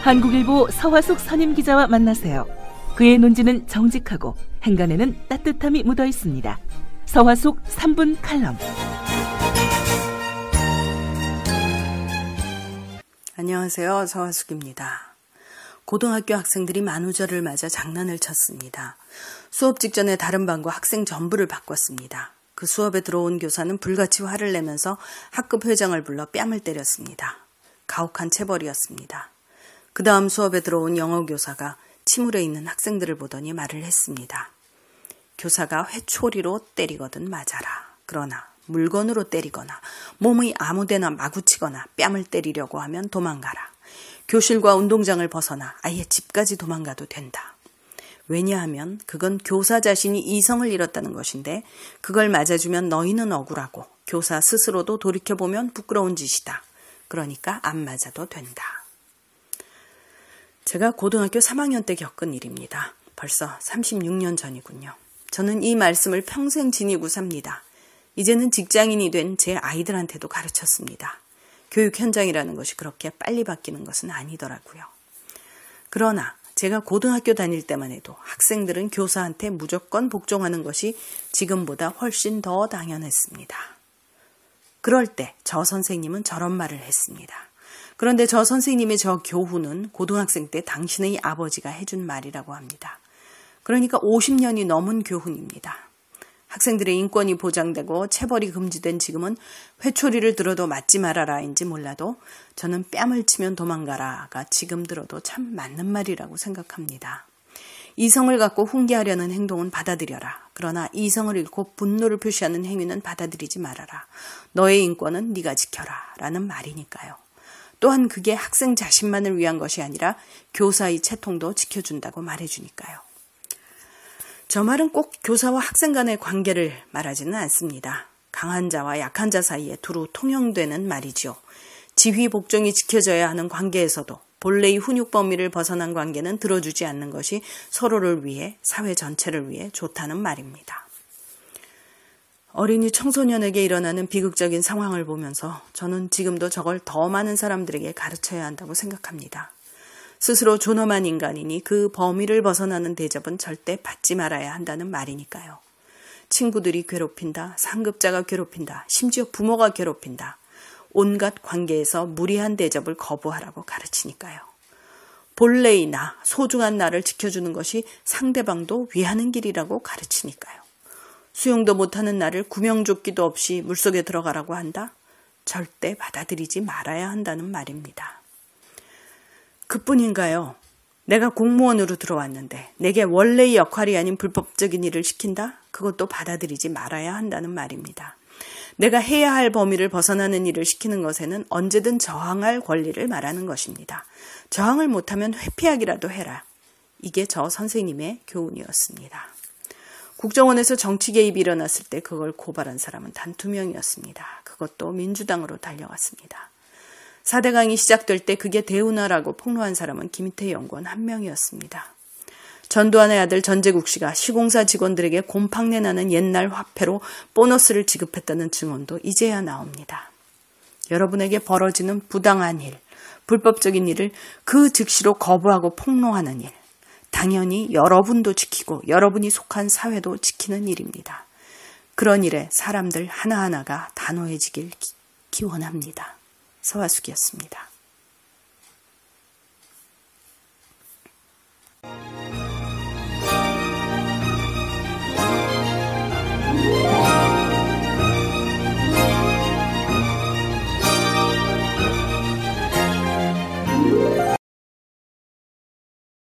한국일보 서화숙 선임기자와 만나세요. 그의 논지는 정직하고 행간에는 따뜻함이 묻어 있습니다. 서화숙 3분 칼럼. 안녕하세요. 서화숙입니다. 고등학교 학생들이 만우절을 맞아 장난을 쳤습니다. 수업 직전에 다른 반과 학생 전부를 바꿨습니다. 그 수업에 들어온 교사는 불같이 화를 내면서 학급 회장을 불러 뺨을 때렸습니다. 가혹한 체벌이었습니다. 그 다음 수업에 들어온 영어 교사가 침울해 있는 학생들을 보더니 말을 했습니다. 교사가 회초리로 때리거든 맞아라. 그러나 물건으로 때리거나 몸의 아무데나 마구 치거나 뺨을 때리려고 하면 도망가라. 교실과 운동장을 벗어나 아예 집까지 도망가도 된다. 왜냐하면 그건 교사 자신이 이성을 잃었다는 것인데 그걸 맞아주면 너희는 억울하고 교사 스스로도 돌이켜보면 부끄러운 짓이다. 그러니까 안 맞아도 된다. 제가 고등학교 3학년 때 겪은 일입니다. 벌써 36년 전이군요. 저는 이 말씀을 평생 지니고 삽니다. 이제는 직장인이 된 제 아이들한테도 가르쳤습니다. 교육 현장이라는 것이 그렇게 빨리 바뀌는 것은 아니더라고요. 그러나 제가 고등학교 다닐 때만 해도 학생들은 교사한테 무조건 복종하는 것이 지금보다 훨씬 더 당연했습니다. 그럴 때 저 선생님은 저런 말을 했습니다. 그런데 저 선생님의 저 교훈은 고등학생 때 당신의 아버지가 해준 말이라고 합니다. 그러니까 50년이 넘은 교훈입니다. 학생들의 인권이 보장되고 체벌이 금지된 지금은 회초리를 들어도 맞지 말아라인지 몰라도 저는 뺨을 치면 도망가라가 지금 들어도 참 맞는 말이라고 생각합니다. 이성을 갖고 훈계하려는 행동은 받아들여라. 그러나 이성을 잃고 분노를 표시하는 행위는 받아들이지 말아라. 너의 인권은 네가 지켜라 라는 말이니까요. 또한 그게 학생 자신만을 위한 것이 아니라 교사의 채통도 지켜준다고 말해주니까요. 저 말은 꼭 교사와 학생 간의 관계를 말하지는 않습니다. 강한 자와 약한 자 사이에 두루 통용되는 말이죠. 지휘 복종이 지켜져야 하는 관계에서도 본래의 훈육 범위를 벗어난 관계는 들어주지 않는 것이 서로를 위해, 사회 전체를 위해 좋다는 말입니다. 어린이 청소년에게 일어나는 비극적인 상황을 보면서 저는 지금도 저걸 더 많은 사람들에게 가르쳐야 한다고 생각합니다. 스스로 존엄한 인간이니 그 범위를 벗어나는 대접은 절대 받지 말아야 한다는 말이니까요. 친구들이 괴롭힌다, 상급자가 괴롭힌다, 심지어 부모가 괴롭힌다. 온갖 관계에서 무리한 대접을 거부하라고 가르치니까요. 본래의 나, 소중한 나를 지켜주는 것이 상대방도 위하는 길이라고 가르치니까요. 수용도 못하는 나를 구명조끼도 없이 물속에 들어가라고 한다? 절대 받아들이지 말아야 한다는 말입니다. 그뿐인가요? 내가 공무원으로 들어왔는데 내게 원래의 역할이 아닌 불법적인 일을 시킨다? 그것도 받아들이지 말아야 한다는 말입니다. 내가 해야 할 범위를 벗어나는 일을 시키는 것에는 언제든 저항할 권리를 말하는 것입니다. 저항을 못하면 회피하기라도 해라. 이게 저 선생님의 교훈이었습니다. 국정원에서 정치 개입이 일어났을 때 그걸 고발한 사람은 단 2명이었습니다. 그것도 민주당으로 달려갔습니다. 4대강이 시작될 때 그게 대운하라고 폭로한 사람은 김희태 연구원 1명이었습니다. 전두환의 아들 전재국 씨가 시공사 직원들에게 곰팡내 나는 옛날 화폐로 보너스를 지급했다는 증언도 이제야 나옵니다. 여러분에게 벌어지는 부당한 일, 불법적인 일을 그 즉시로 거부하고 폭로하는 일, 당연히 여러분도 지키고 여러분이 속한 사회도 지키는 일입니다. 그런 일에 사람들 하나하나가 단호해지길 기원합니다. 서화숙이었습니다.